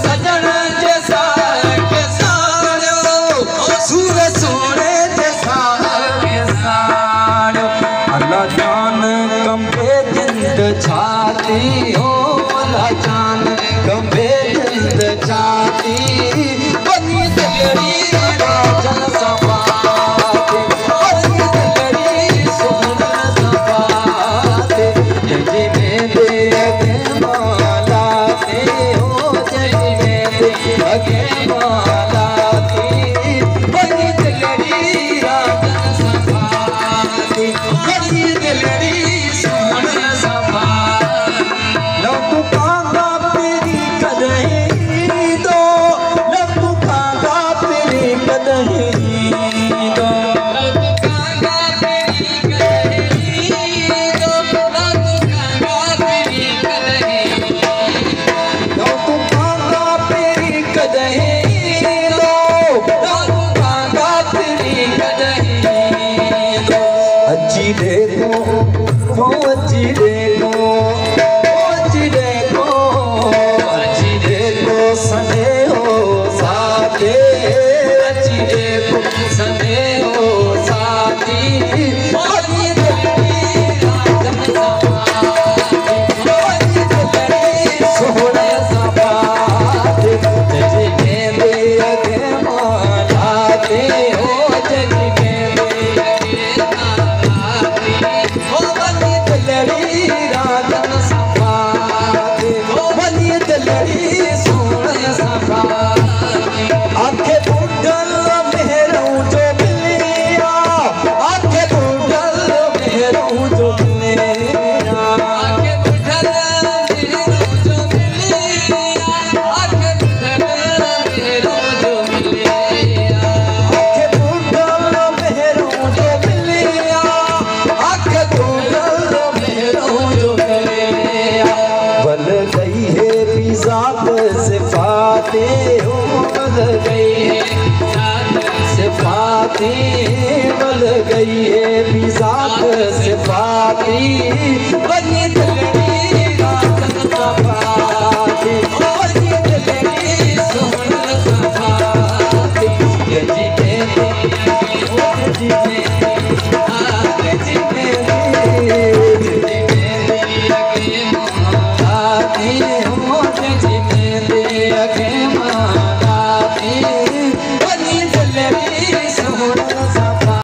सजण जैसा के साड़ो सूर सोने जैसा के साड़ो अल्लाह जान कंबे जिंद छाती हो अल्लाह जान कंबे जिंद छाती बनी तेरी राजन सफाते बनी तेरी सोना सफाते जजी में दे के माला ते हो जजी में दे के माला ते बनी तेरी राजन सफाते बनी तेरी सोना सफाते लो तू कांगा तेरी कदही दो लो तू कांगा तेरी कदही दो लो तू कांगा तेरी कदही दो लो तू कांगा तेरी कदही लो तू कांगा तेरी कदही दो लो तू कांगा तेरी कदही दो अच्छी देखो वो अच्छी देखो सने हो साथे अच्छी देखो सने हो साथी बनी तेरी राजन सफाते बनी तेरी सोने सफाते जजी में दे के मालाते हो जजी में दे के मालाते हो बनी तेरी राजन सफाते बनी तेरी आखे बुढ़ल मेहरों जो मिलिया आखे बुढ़ल मेहरों जो मिलिया आखे बुढ़ल मेहरों जो मिलिया आखे बुढ़ल मेहरों जो मिलिया आखे बुढ़ल मेहरों जो मिलिया आखे बुढ़ल मेहरों जो मिलिया बल गई है बिजात सिफाते हो बल गई है सिफाती बल गई है बिजात सिफाती